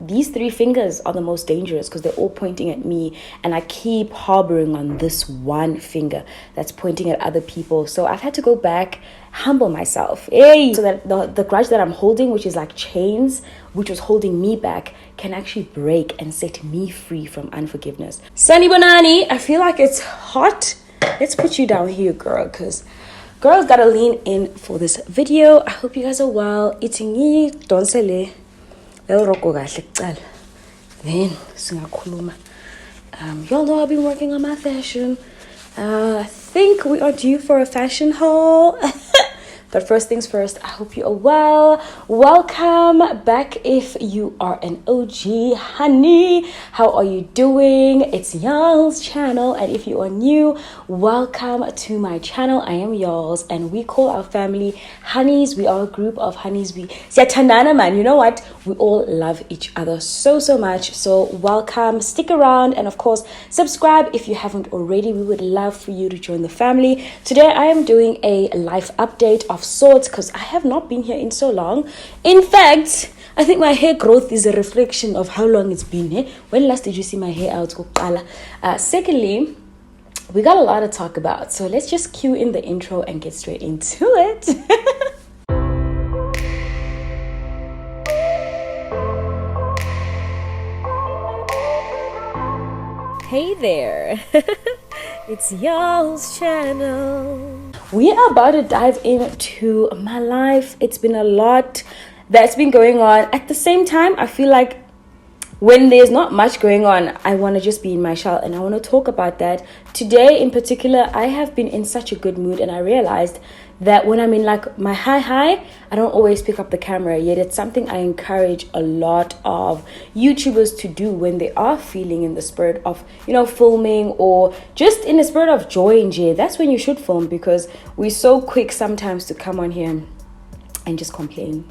these three fingers are the most dangerous because they're all pointing at me, and I keep harboring on this one finger that's pointing at other people. So I've had to go back, humble myself, so that the grudge that I'm holding, which is like chains, which was holding me back, can actually break and set me free from unforgiveness. Sunny Bonani, I feel like it's hot. Let's put you down here, girl, because girls gotta lean in for this video. I hope you guys are well. Eating donsele. Then singakhuluma. Y'all know I've been working on my fashion. I think we are due for a fashion haul. But first things first, I hope you are well. Welcome back if you are an OG honey. How are you doing? It's Yolz channel, and if you are new, welcome to my channel. I am Yolz, and we call our family Honeys. We are a group of honeys. Man, you know what? We all love each other so much. So welcome, stick around, and of course, subscribe if you haven't already. We would love for you to join the family. Today, I am doing a life update of sorts because I have not been here in so long. In fact, I think my hair growth is a reflection of how long it's been here. When last did you see my hair out? Secondly, we got a lot to talk about, so let's just cue in the intro and get straight into it. Hey there, it's Yolz channel. We are about to dive into my life. It's been a lot that's been going on. At the same time, I feel like when there's not much going on, I want to just be in my shell, and I want to talk about that. Today in particular, I have been in such a good mood, and I realized that when I'm in like my high, I don't always pick up the camera, yet it's something I encourage a lot of YouTubers to do when they are feeling in the spirit of, filming, or just in the spirit of joy and joy. That's when you should film, because we're so quick sometimes to come on here and just complain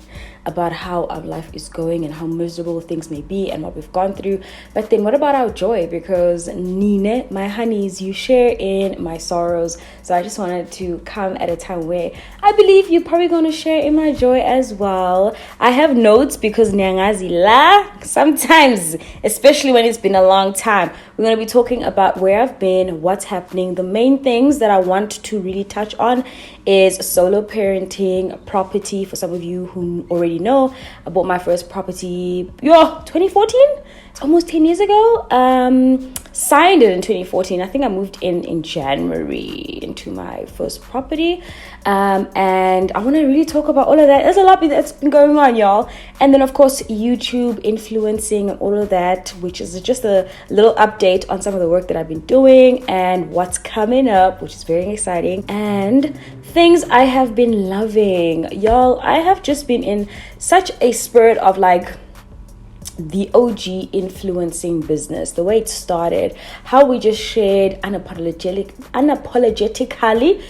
about how our life is going and how miserable things may be and what we've gone through. But then what about our joy? Because Nine, my honeys, you share in my sorrows. So I just wanted to come at a time where I believe you're probably going to share in my joy as well. I have notes because Nyangazi la, sometimes, especially when it's been a long time, we're going to be talking about where I've been, what's happening. The main things that I want to really touch on is solo parenting, property. For some of you who already know, I bought my first property 2014. It's almost 10 years ago. Signed it in 2014. I think I moved in January into my first property, and I want to really talk about all of that. There's a lot that's been going on, y'all. And then of course YouTube influencing and all of that, which is just a little update on some of the work that I've been doing and what's coming up, which is very exciting, and things I have been loving. Y'all, I have just been in such a spirit of like the OG influencing business, the way it started, how we just shared unapologetically.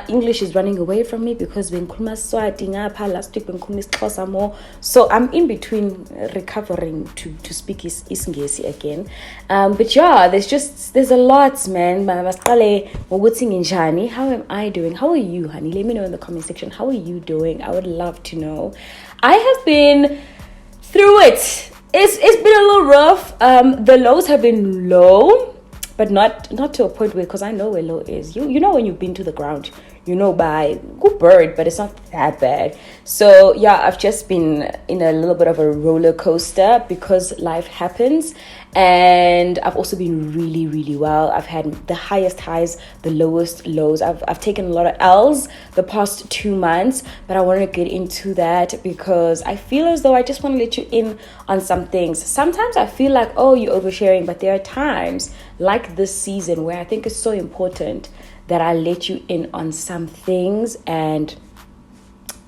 English is running away from me because last week more, so I'm in between recovering to speak Isingesi again. But yeah, there's a lot, man. How am I doing? How are you, honey? Let me know in the comment section. How are you doing? I would love to know. I have been through it. It's been a little rough. The lows have been low, but not to a point where, because I know where low is. You know when you've been to the ground, by good bird, but it's not that bad. So yeah, I've just been in a little bit of a roller coaster because life happens. And I've also been really, really well. I've had the highest highs, the lowest lows. I've taken a lot of L's the past 2 months, but I want to get into that because I feel as though I just want to let you in on some things. Sometimes I feel like, oh, you're oversharing, but there are times like this season where I think it's so important that I let you in on some things, and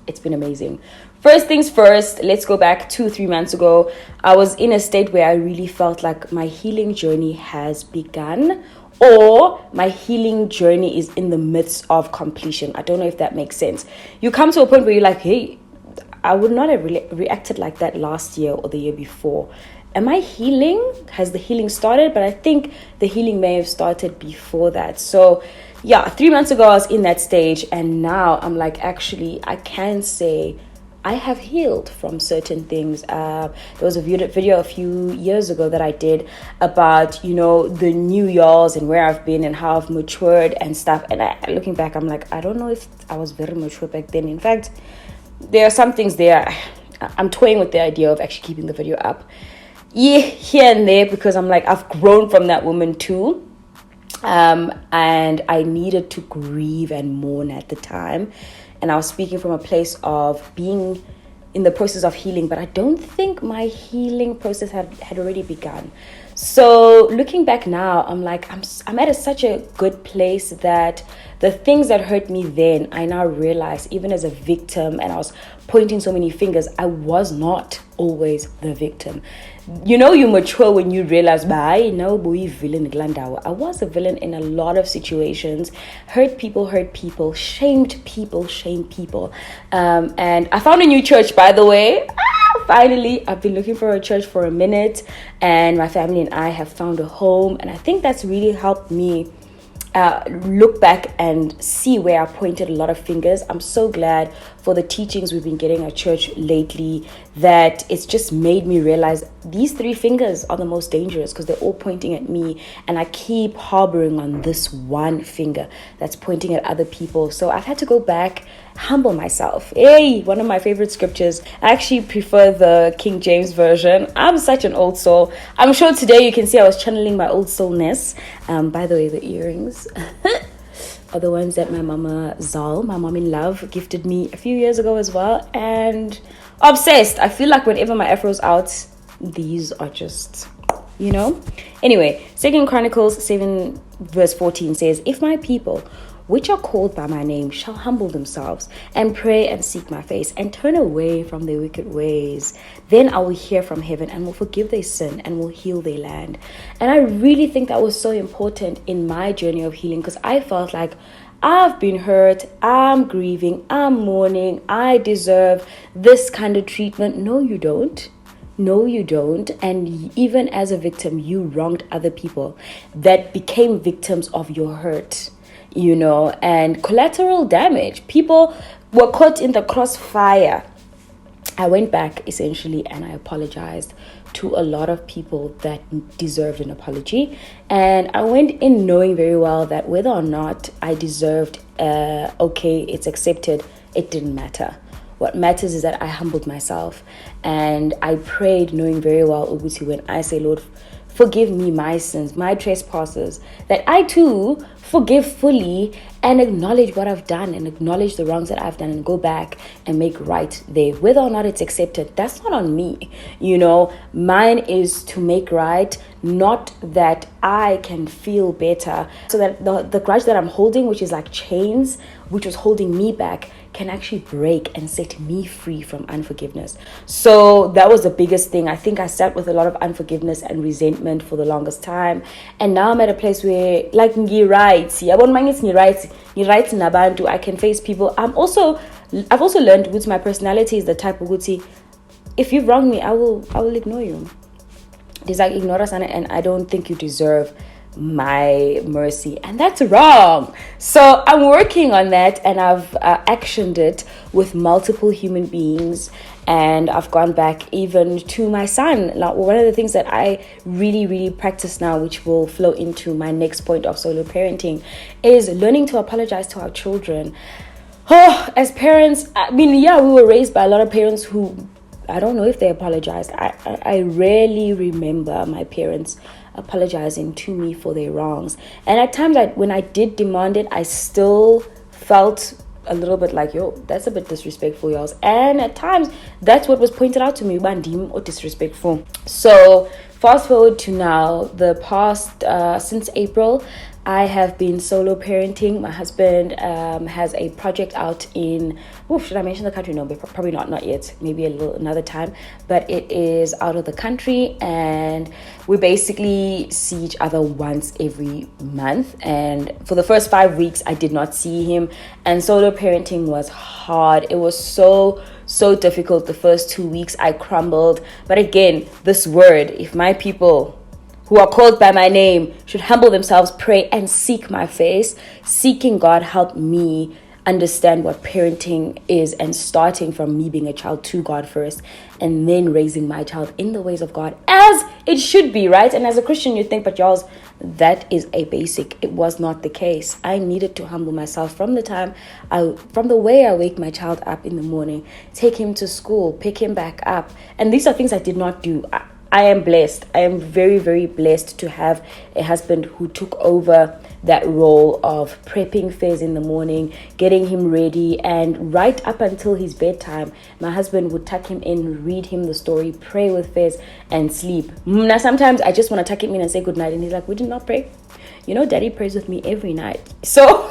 it's been amazing. First things first, let's go back 2-3 months ago. I was in a state where I really felt like my healing journey has begun, or my healing journey is in the midst of completion. I don't know if that makes sense. You come to a point where you're like, hey, I would not have reacted like that last year or the year before. Am I healing? Has the healing started? But I think the healing may have started before that. So yeah, 3 months ago I was in that stage, and now I'm like, actually, I can say I have healed from certain things. There was a video a few years ago that I did about, you know, the new Yolz and where I've been and how I've matured and stuff. And looking back, I'm like, I don't know if I was very mature back then. In fact, there are some things there. I'm toying with the idea of actually keeping the video up. Yeah, here and there, because I'm like, I've grown from that woman too. And I needed to grieve and mourn at the time. And I was speaking from a place of being in the process of healing, but I don't think my healing process had already begun. So looking back now, I'm like, I'm at such a good place that the things that hurt me then, I now realize, even as a victim, and I was pointing so many fingers, I was not always the victim. You know, you mature when you realize, I was a villain in a lot of situations. Hurt people, shamed people. And I found a new church, by the way. Finally, I've been looking for a church for a minute, and my family and I have found a home. And I think that's really helped me look back and see where I pointed a lot of fingers. I'm so glad for the teachings we've been getting at church lately, that it's just made me realize these 3 fingers are the most dangerous, because they're all pointing at me, and I keep harboring on this one finger that's pointing at other people. So I've had to go back, humble myself. Hey, one of my favorite scriptures. I actually prefer the King James version. I'm such an old soul. I'm sure today you can see I was channeling my old soulness. By the way, the earrings are the ones that my mama Zal, my mom in love, gifted me a few years ago as well. And obsessed. I feel like whenever my afro's out, these are just, you know. Anyway, 2 Chronicles 7 verse 14 says, if my people, which are called by my name, shall humble themselves and pray and seek my face and turn away from their wicked ways, then I will hear from heaven and will forgive their sin and will heal their land. And I really think that was so important in my journey of healing, because I felt like I've been hurt, I'm grieving, I'm mourning, I deserve this kind of treatment. No, you don't. No, you don't. And even as a victim, you wronged other people that became victims of your hurt. You know, and collateral damage. People were caught in the crossfire. I went back essentially and I apologized to a lot of people that deserved an apology. And I went in knowing very well that whether or not I deserved, okay, it's accepted, it didn't matter. What matters is that I humbled myself and I prayed knowing very well, Uguti, when I say, Lord, forgive me my sins, my trespasses, that I too forgive fully and acknowledge what I've done and acknowledge the wrongs that I've done and go back and make right there. Whether or not it's accepted, that's not on me. You know, mine is to make right, not that I can feel better. So that the grudge that I'm holding, which is like chains, which was holding me back, can actually break and set me free from unforgiveness. So that was the biggest thing. I think I sat with a lot of unforgiveness and resentment for the longest time. And now I'm at a place where, like, I can face people. I've also learned that my personality is the type of Gucci, if you've wronged me, I will ignore you. It's like ignore us, and I don't think you deserve my mercy, and that's wrong. So I'm working on that, and I've actioned it with multiple human beings, and I've gone back even to my son. Now, one of the things that I really practice now, which will flow into my next point of solo parenting, is learning to apologize to our children. Oh, as parents, I mean, yeah, we were raised by a lot of parents who, I don't know if they apologized. I rarely remember my parents apologizing to me for their wrongs. And at times, when I did demand it, I still felt a little bit like, yo, that's a bit disrespectful, y'all. And at times, that's what was pointed out to me, bandim or disrespectful. So fast forward to now, the past, since April, I have been solo parenting. My husband has a project out in, should I mention the country? No, probably not yet. Maybe another time. But it is out of the country, and we basically see each other once every month. And for the first 5 weeks, I did not see him. And solo parenting was hard. It was so difficult. The first 2 weeks, I crumbled. But again, this word, if my people who are called by my name should humble themselves, pray, and seek my face. Seeking God helped me understand what parenting is, and starting from me being a child to God first, and then raising my child in the ways of God as it should be, right? And as a Christian, you think, but Yolz, that is a basic. It was not the case. I needed to humble myself from the way I wake my child up in the morning, take him to school, pick him back up. And these are things I did not do. I am blessed. I am very, very blessed to have a husband who took over that role of prepping Fez in the morning, getting him ready, and right up until his bedtime, my husband would tuck him in, read him the story, pray with Fez, and sleep. Now, sometimes I just want to tuck him in and say goodnight, and he's like, we did not pray. You know, Daddy prays with me every night. So,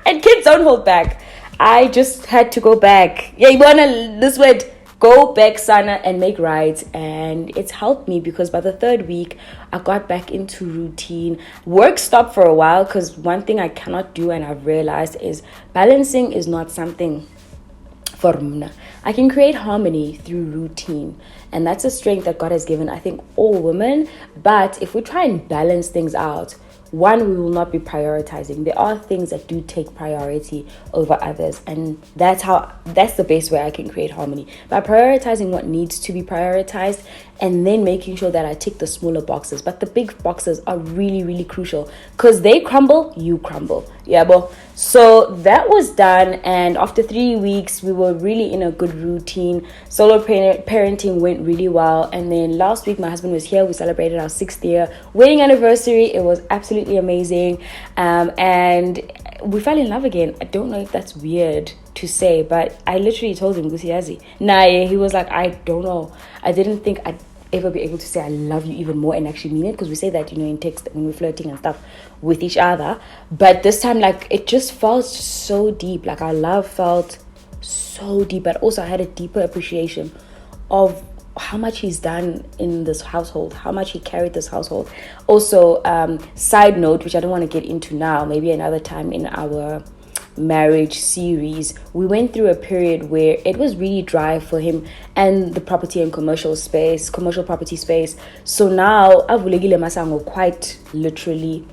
and kids don't hold back. I just had to go back. Yeah, you want to, this word, go back, Sana, and make right. And it's helped me because by the third week, I got back into routine. Work stopped for a while because one thing I cannot do, and I've realized, is balancing is not something for Mna. I can create harmony through routine. And that's a strength that God has given, I think, all women. But if we try and balance things out, one, we will not be prioritizing. There are things that do take priority over others, and that's the best way I can create harmony, by prioritizing what needs to be prioritized, and then making sure that I tick the smaller boxes. But the big boxes are really, really crucial, because they crumble, you crumble. Yeah, but so that was done, and after 3 weeks, we were really in a good routine. Solo parenting went really well, and then last week, my husband was here. We celebrated our 6th year wedding anniversary. It was absolutely amazing, and we fell in love again. I don't know if that's weird to say, but I literally told him, Gusiyazi. Nah, he was like, I don't know. I didn't think I'd ever be able to say I love you even more and actually mean it, because we say that, in text when we're flirting and stuff with each other. But this time, like, it just felt so deep. Like, our love felt so deep, but also I had a deeper appreciation of how much he's done in this household, how much he carried this household. Also, side note, which I don't want to get into now, maybe another time in our marriage series, we went through a period where it was really dry for him and the property and commercial property space. So now Avulegile Masango, quite literally,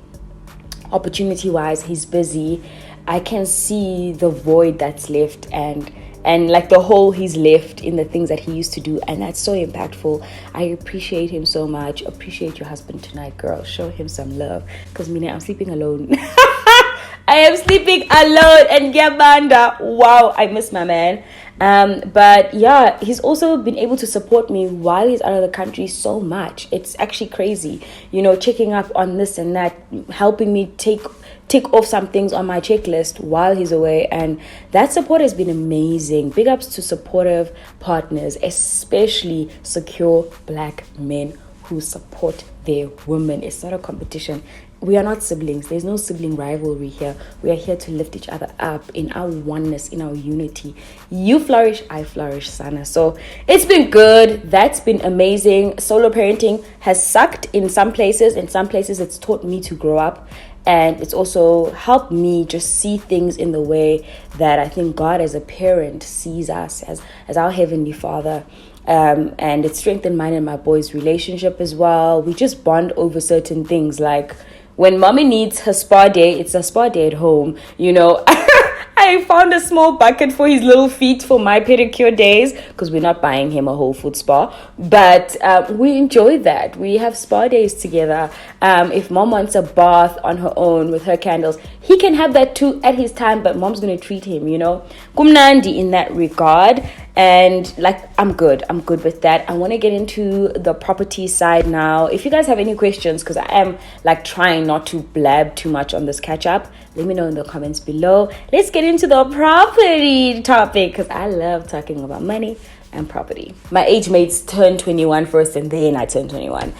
opportunity wise, he's busy. I can see the void that's left, and like the hole he's left in the things that he used to do, and that's so impactful. I appreciate him so much. Appreciate your husband tonight, girl. Show him some love, because I'm sleeping alone. I am sleeping alone, and Gabanda, wow, I miss my man. But yeah, he's also been able to support me while he's out of the country so much. It's actually crazy, checking up on this and that, helping me tick off some things on my checklist while he's away, and that support has been amazing. Big ups to supportive partners, especially secure Black men who support their women. It's not a competition. We are not siblings. There's no sibling rivalry here. We are here to lift each other up in our oneness, in our unity. You flourish, I flourish, Sana. So it's been good. That's been amazing. Solo parenting has sucked in some places. In some places, it's taught me to grow up. And it's also helped me just see things in the way that I think God as a parent sees us, as our Heavenly Father. And it strengthened mine and my boy's relationship as well. We just bond over certain things, like when mommy needs her spa day, it's a spa day at home, I found a small bucket for his little feet for my pedicure days, because we're not buying him a whole food spa, but we enjoy that. We have spa days together. If mom wants a bath on her own with her candles, he can have that too at his time, but mom's going to treat him, kumnandi in that regard. And like, I'm good with that. I want to get into the property side now. If you guys have any questions, because I am like trying not to blab too much on this catch up, let me know in the comments below. Let's get into the property topic, because I love talking about money and property. My age mates turned 21 first, and then I turned 21.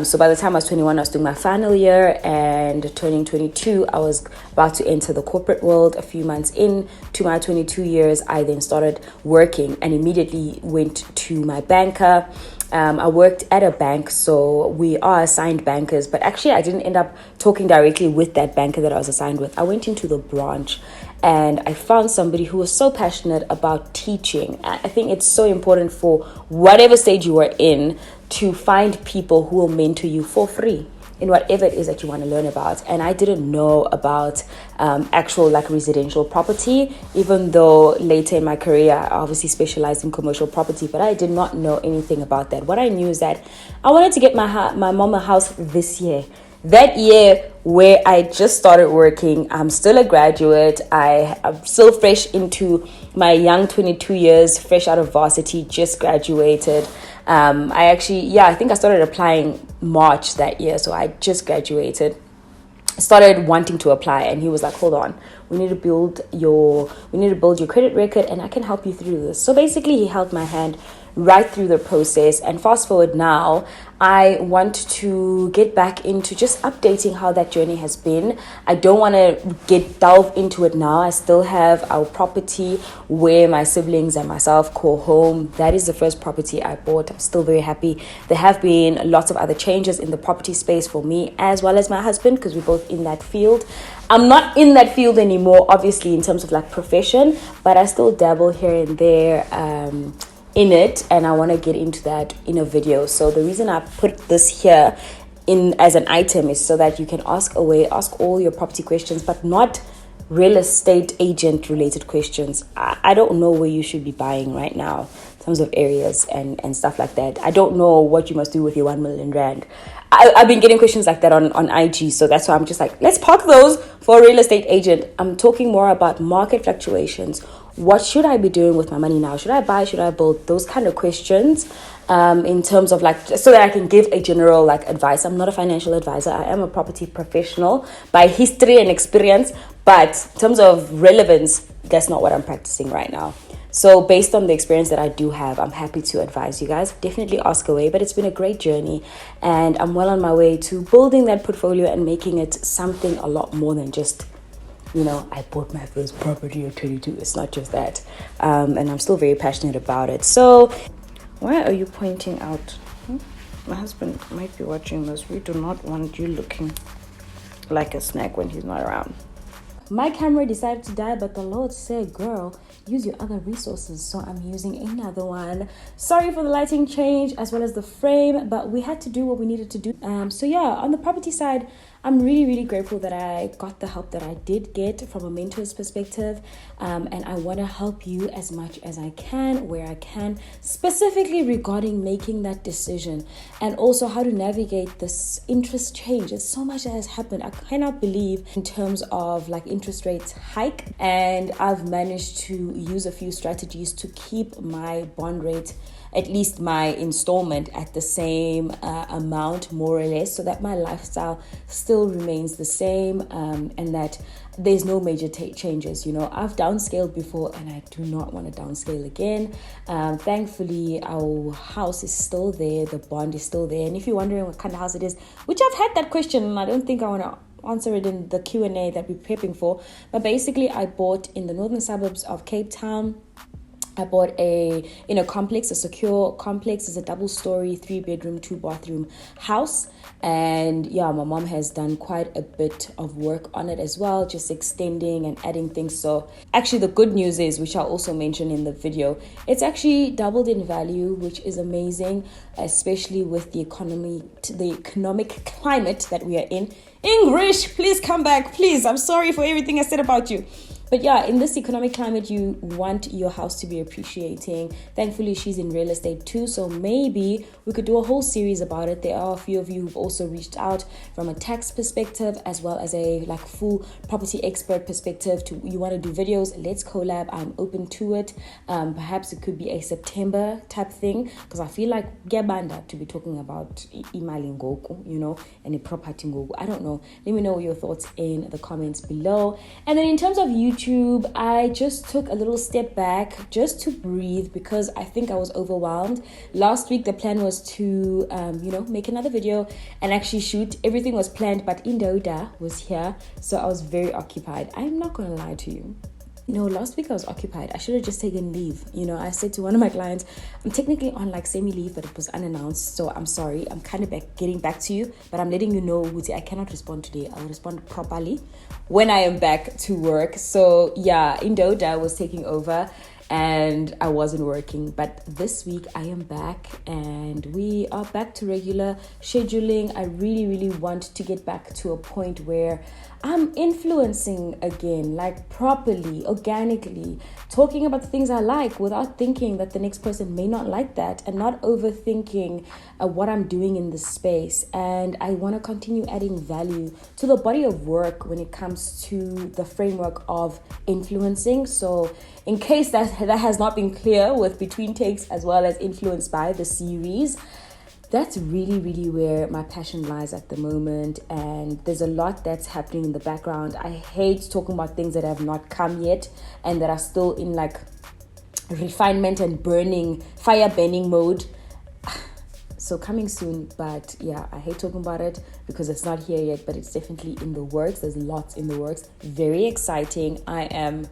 So by the time I was 21, I was doing my final year, and turning 22, I was about to enter the corporate world. A few months into my 22 years, I then started working and immediately went to my banker. I worked at a bank, so we are assigned bankers, but actually I didn't end up talking directly with that banker that I was assigned with. I went into the branch and I found somebody who was so passionate about teaching. I think it's so important for whatever stage you are in to find people who will mentor you for free. in whatever it is that you want to learn about. And I didn't know about actual like residential property, even though later in my career I obviously specialized in commercial property, but I did not know anything about that. What I knew is that I wanted to get my mom a house this year. That year where I just started working, I'm still a graduate. I'm still fresh into my young 22 years, fresh out of varsity, just graduated. I think I started applying March that year. So I just graduated, started wanting to apply, and he was like, hold on, we need to build your credit record, and I can help you through this. So basically he held my hand right through the process. And fast forward now, I want to get back into just updating how that journey has been. I don't want to delve into it now. I still have our property where my siblings and myself call home. That is the first property I bought. I'm still very happy. There have been lots of other changes in the property space for me as well as my husband, because we're both in that field. I'm not in that field anymore, obviously, in terms of like profession, but I still dabble here and there in it, and I want to get into that in a video. So the reason I put this here in as an item is so that you can ask all your property questions, but not real estate agent related questions. I don't know where you should be buying right now in terms of areas and stuff like that. I don't know what you must do with your 1 million rand. I've been getting questions like that on IG, so that's why I'm just like, let's park those for a real estate agent. I'm talking more about market fluctuations. What should I be doing with my money now? Should I buy? Should I build? Those kind of questions, in terms of like, so that I can give a general like advice. I'm not a financial advisor. I am a property professional by history and experience, but in terms of relevance, that's not what I'm practicing right now. So based on the experience that I do have, I'm happy to advise you guys. Definitely ask away, but it's been a great journey, and I'm well on my way to building that portfolio and making it something a lot more than just, I bought my first property at 22. It's not just that. And I'm still very passionate about it. So why are you pointing out? My husband might be watching this. We do not want you looking like a snack when he's not around. My camera decided to die, but the Lord said, girl, use your other resources. So I'm using another one. Sorry for the lighting change as well as the frame, but we had to do what we needed to do. So yeah, on the property side, I'm really, really grateful that I got the help that I did get from a mentor's perspective. And I want to help you as much as I can, where I can, specifically regarding making that decision and also how to navigate this interest change. There's so much that has happened. I cannot believe in terms of like interest rates hike. And I've managed to use a few strategies to keep my bond rate, at least my installment, at the same amount, more or less, so that my lifestyle still remains the same, and that there's no major changes. I've downscaled before, and I do not want to downscale again. Thankfully, our house is still there, the bond is still there. And if you're wondering what kind of house it is, which I've had that question, and I don't think I want to answer it in the Q&A that we're prepping for, but basically I bought in the northern suburbs of Cape Town. I bought a complex, a secure complex. It's a double-story, 3-bedroom, 2-bathroom house. And yeah, my mom has done quite a bit of work on it as well, just extending and adding things. So actually the good news is, which I'll also mention in the video, it's actually doubled in value, which is amazing, especially with the economic climate that we are in. English, please come back, please. I'm sorry for everything I said about you. But yeah, in this economic climate, you want your house to be appreciating. Thankfully, she's in real estate too, so maybe we could do a whole series about it. There are a few of you who've also reached out from a tax perspective as well as a like full property expert perspective. You want to do videos? Let's collab. I'm open to it. Perhaps it could be a September type thing, because I feel like Gebanda to be talking about imali ngoku, and a property ngoku. I don't know. Let me know your thoughts in the comments below. And then in terms of YouTube, I just took a little step back just to breathe, because I think I was overwhelmed. Last week the plan was to make another video and actually shoot. Everything was planned, but Indoda was here, so I was very occupied. I'm not gonna lie to you. Last week I was occupied. I should have just taken leave. I said to one of my clients, I'm technically on like semi-leave, but it was unannounced. So I'm sorry. I'm kind of getting back to you, but I'm letting you know, Wuti, I cannot respond today. I'll respond properly when I am back to work. So yeah, Indoda was taking over. and I wasn't working. But this week I am back and we are back to regular scheduling. I really want to get back to a point where I'm influencing again, like properly, organically, talking about the things I like without thinking that the next person may not like that, and not overthinking what I'm doing in this space. And I want to continue adding value to the body of work when it comes to the framework of influencing. So in case that has not been clear with Between Takes as well as Influenced By the series, that's really where my passion lies at the moment. And there's a lot that's happening in the background. I hate talking about things that have not come yet and that are still in like refinement and fire burning mode. So coming soon, but yeah, I hate talking about it because it's not here yet, but it's definitely in the works. There's lots in the works. Very exciting. I am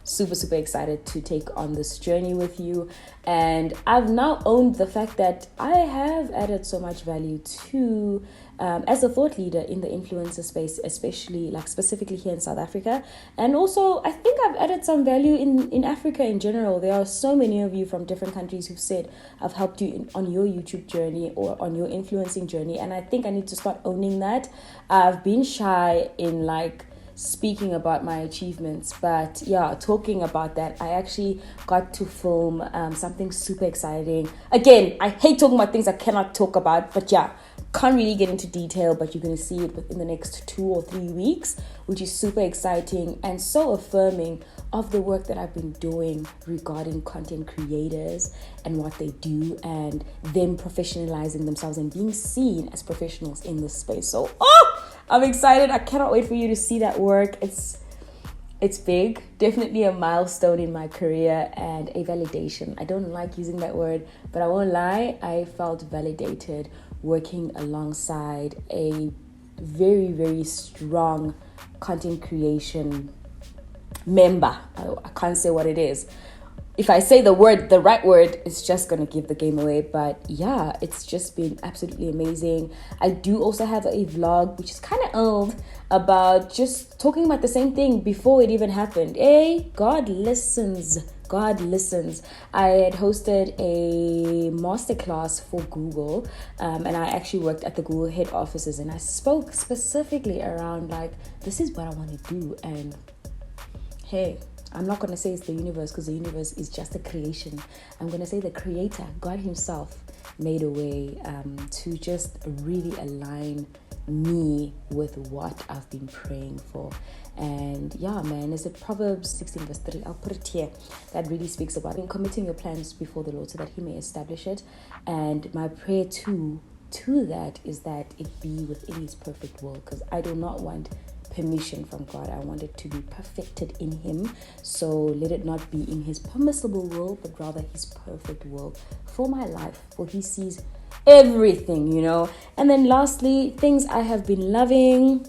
super excited to take on this journey with you. And I've now owned the fact that I have added so much value to as a thought leader in the influencer space, especially like specifically here in South Africa. And also I think I've added some value in Africa in general. There are so many of you from different countries who've said I've helped you on your YouTube journey or on your influencing journey, and I think I need to start owning that. I've been shy in like speaking about my achievements, but yeah, talking about that, I actually got to film something super exciting. Again, I hate talking about things I cannot talk about, but yeah, can't really get into detail, but you're going to see it within the next 2 or 3 weeks, which is super exciting and so affirming of the work that I've been doing regarding content creators and what they do, and them professionalizing themselves and being seen as professionals in this space. So I'm excited. I cannot wait for you to see that work. It's big, definitely a milestone in my career and a validation. I don't like using that word, but I won't lie, I felt validated working alongside a very strong content creation member. I can't say what it is. If I say the right word, it's just going to give the game away. But yeah, it's just been absolutely amazing. I do also have a vlog, which is kind of old, about just talking about the same thing before it even happened. God listens. I had hosted a masterclass for Google, and I actually worked at the Google head offices, and I spoke specifically around like, this is what I want to do. And hey, I'm not going to say it's the universe, because the universe is just a creation. I'm going to say the creator, God himself, made a way to just really align me with what I've been praying for. And yeah, man, is it Proverbs 16 verse 3? I'll put it here. That really speaks about committing your plans before the Lord so that he may establish it. And my prayer to that is that it be within his perfect will, because I do not want permission from God. I want it to be perfected in him. So let it not be in his permissible will, but rather his perfect will for my life, for he sees everything, you know. And then lastly, things I have been loving.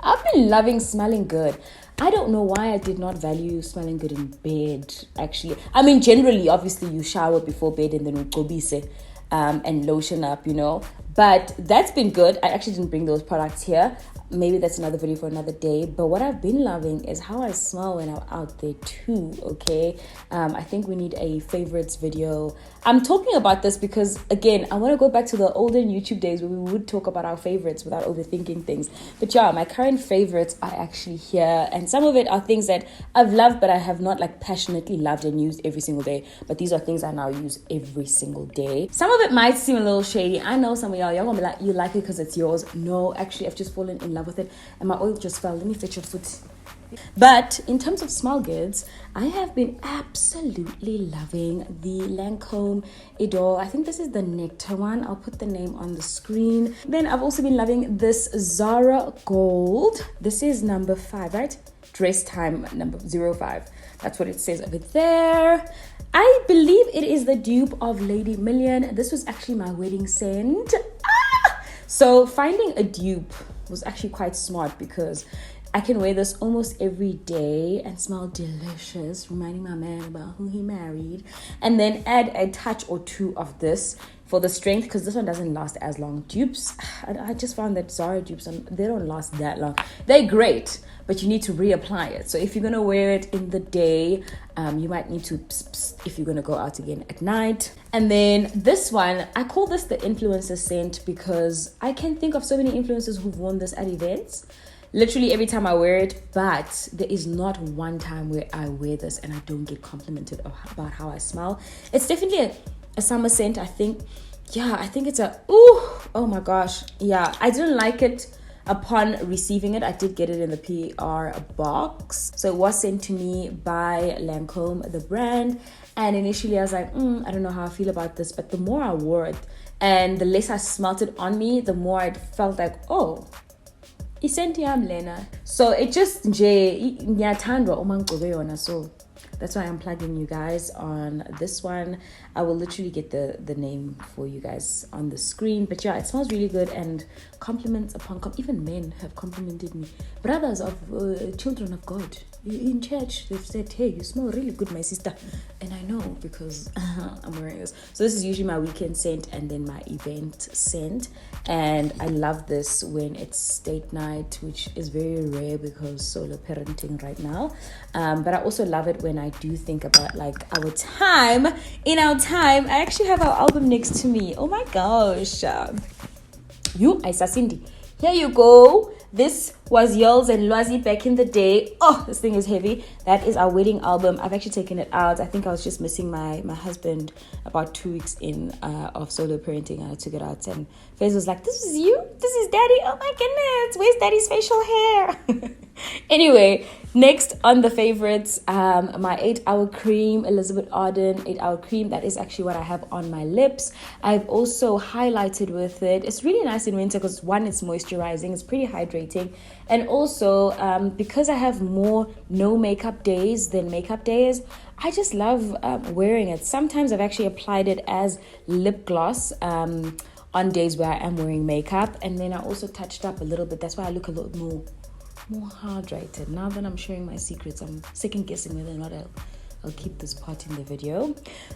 I've been loving smelling good. I don't know why I did not value smelling good in bed, actually. I mean, generally, obviously, you shower before bed and then ukobise and lotion up, you know. But that's been good. I actually didn't bring those products here. Maybe that's another video for another day. But what I've been loving is how I smell when I'm out there too, okay? I think we need a favorites video. I'm talking about this because, again, I want to go back to the olden YouTube days where we would talk about our favorites without overthinking things. But yeah, my current favorites are actually here. And some of it are things that I've loved, but I have not like passionately loved and used every single day. But these are things I now use every single day. Some of it might seem a little shady. I know some of y'all gonna be like, you like it because it's yours. No, actually, I've just fallen in love with it and my oil just fell. Let me fetch your foot. But in terms of smell goods, I have been absolutely loving the Lancôme Idôle. I think this is the Nectar one. I'll put the name on the screen. Then I've also been loving this Zara Gold. This is number 5, right? Dress time number 05. That's what it says over there. I believe it is the dupe of Lady Million. This was actually my wedding scent. So finding a dupe was actually quite smart because I can wear this almost every day and smell delicious, reminding my man about who he married. And then add a touch or two of this for the strength, because this one doesn't last as long. Dupes, I just found that Zara dupes, they don't last that long. They're great, but you need to reapply it. So if you're gonna wear it in the day, you might need to if you're gonna go out again at night. And then this one, I call this the influencer scent because I can think of so many influencers who've worn this at events. Literally every time I wear it, but there is not one time where I wear this and I don't get complimented about how I smell. It's definitely a summer scent, I think. Yeah, I think it's oh my gosh. Yeah, I didn't like it upon receiving it. I did get it in the PR box. So it was sent to me by Lancôme, the brand. And initially I was like, I don't know how I feel about this. But the more I wore it and the less I smelt it on me, the more I felt like, oh, Lena. So it just so that's why I'm plugging you guys on this one. I will literally get the name for you guys on the screen. But yeah, it smells really good, and compliments upon even men have complimented me. Brothers of children of God in church, they've said, hey, you smell really good, my sister. And I know because I'm wearing this. So this is usually my weekend scent and then my event scent. And I love this when it's date night, which is very rare because solo parenting right now. But I also love it when I do think about like our time. In our time, I actually have our album next to me. Oh my gosh. Cindy. Here you go. This was Yolz and Lwazi back in the day. Oh, this thing is heavy. That is our wedding album. I've actually taken it out. I think I was just missing my husband about 2 weeks in of solo parenting. I took it out and Faze was like, this is you? This is daddy? Oh my goodness. Where's daddy's facial hair? Anyway, next on the favorites, my 8-hour cream, Elizabeth Arden 8-hour cream. That is actually what I have on my lips. I've also highlighted with it. It's really nice in winter because one, it's moisturizing, it's pretty hydrating, and also because I have more no makeup days than makeup days, I just love wearing it. Sometimes I've actually applied it as lip gloss on days where I am wearing makeup, and then I also touched up a little bit. That's why I look a little more hydrated. Now that I'm sharing my secrets, I'm second guessing whether or not I'll keep this part in the video.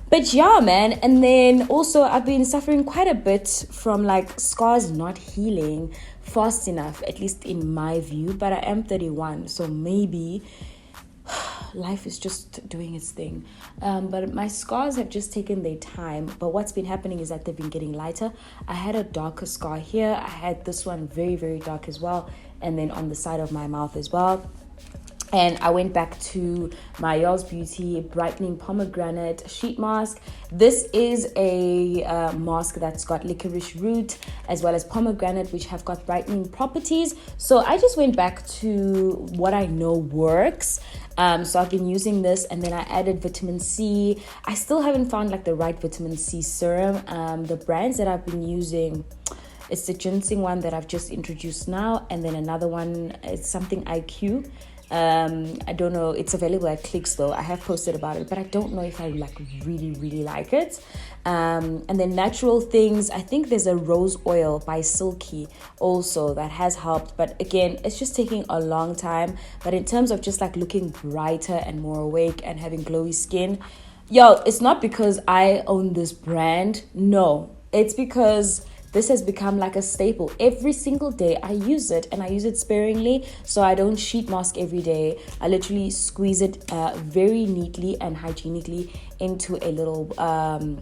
But yeah, man. And then also I've been suffering quite a bit from like scars not healing fast enough, at least in my view. But I am 31, so maybe life is just doing its thing. But my scars have just taken their time. But what's been happening is that they've been getting lighter. I had a darker scar here. I had this one very, very dark as well. And then on the side of my mouth as well. And I went back to my Yolz Beauty Brightening Pomegranate Sheet Mask. This is a mask that's got licorice root as well as pomegranate, which have got brightening properties. So I just went back to what I know works. So I've been using this, and then I added vitamin C. I still haven't found like the right vitamin C serum. The brands that I've been using, it's the ginseng one that I've just introduced now, and then another one, it's something IQ. I don't know, it's available at Clicks though. I have posted about it, but I don't know if I like really like it. And then natural things, I think there's a rose oil by Silky also that has helped, but again, it's just taking a long time. But in terms of just like looking brighter and more awake and having glowy skin, yo, it's not because I own this brand. No, it's because this has become like a staple. Every single day I use it, and I use it sparingly, so I don't sheet mask every day. I literally squeeze it very neatly and hygienically into a little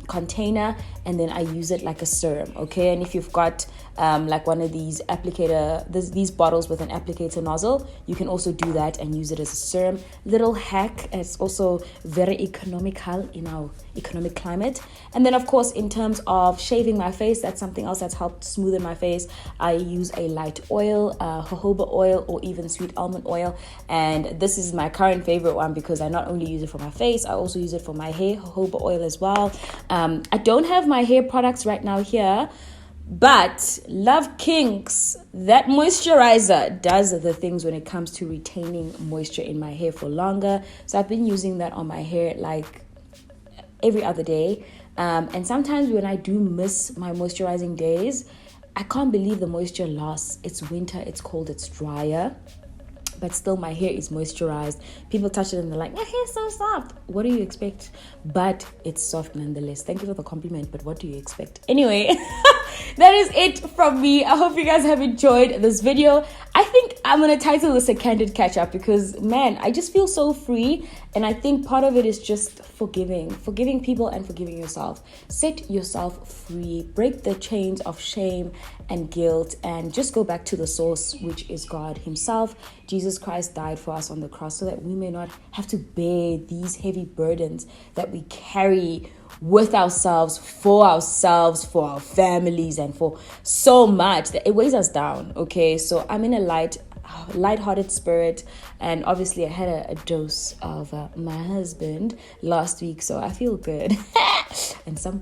container, and then I use it like a serum, okay? And if you've got like one of these these bottles with an applicator nozzle, you can also do that and use it as a serum. Little hack, it's also very economical in our economic climate. And then of course, in terms of shaving my face, that's something else that's helped smoothen my face. I use a light oil, jojoba oil, or even sweet almond oil, and this is my current favorite one because I not only use it for my face, I also use it for my hair, jojoba oil as well. I don't have my hair products right now here, but love Kinks. That moisturizer does the things when it comes to retaining moisture in my hair for longer. So I've been using that on my hair like every other day. And sometimes when I do miss my moisturizing days, I can't believe the moisture loss. It's winter, it's cold, it's drier. but still my hair is moisturized. People touch it and they're like, my hair's so soft. What do you expect? But it's soft nonetheless. Thank you for the compliment, but what do you expect? Anyway, that is it from me. I hope you guys have enjoyed this video. I think I'm gonna title this a candid catch-up because, man, I just feel so free, and I think part of it is just forgiving people and forgiving yourself. Set yourself free, break the chains of shame and guilt, and just go back to the source, which is God himself. Jesus Christ died for us on the cross so that we may not have to bear these heavy burdens that we carry with ourselves, for our families, and for so much that it weighs us down. Okay, so I'm in a light-hearted spirit, and obviously I had a dose of my husband last week, so I feel good. And some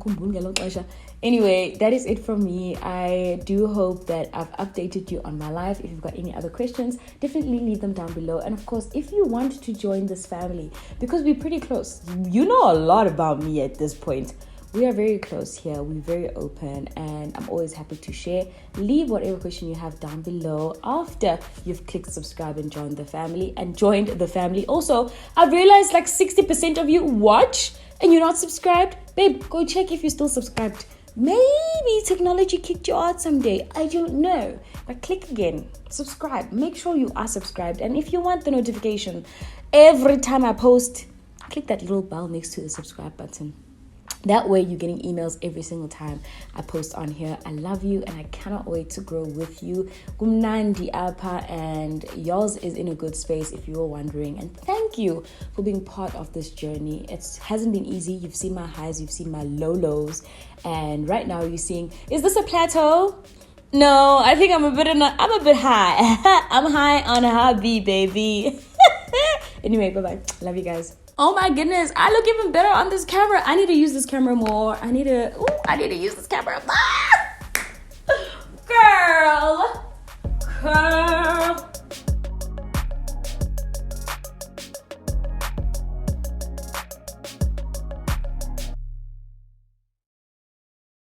anyway, that is it from me. I do hope that I've updated you on my life. If you've got any other questions, definitely leave them down below. And of course, if you want to join this family, because we're pretty close, you know a lot about me at this point. We are very close here. We're very open, and I'm always happy to share. Leave whatever question you have down below after you've clicked subscribe and joined the family. Also, I've realized like 60% of you watch and you're not subscribed. Babe, go check if you're still subscribed. Maybe technology kicked you out someday. I don't know. But click again. Subscribe. Make sure you are subscribed. And if you want the notification every time I post, click that little bell next to the subscribe button. That way you're getting emails every single time I post on here. I love you and I cannot wait to grow with you. Kumnandi apa, and Yolz is in a good space if you were wondering. And thank you for being part of this journey. It hasn't been easy. You've seen my highs, you've seen my lows. And right now you're seeing, is this a plateau? No, I think I'm a bit high. I'm high on a hobby, baby. Anyway, bye-bye. Love you guys. Oh my goodness, I look even better on this camera. I need to use this camera more. I need to use this camera more. Girl.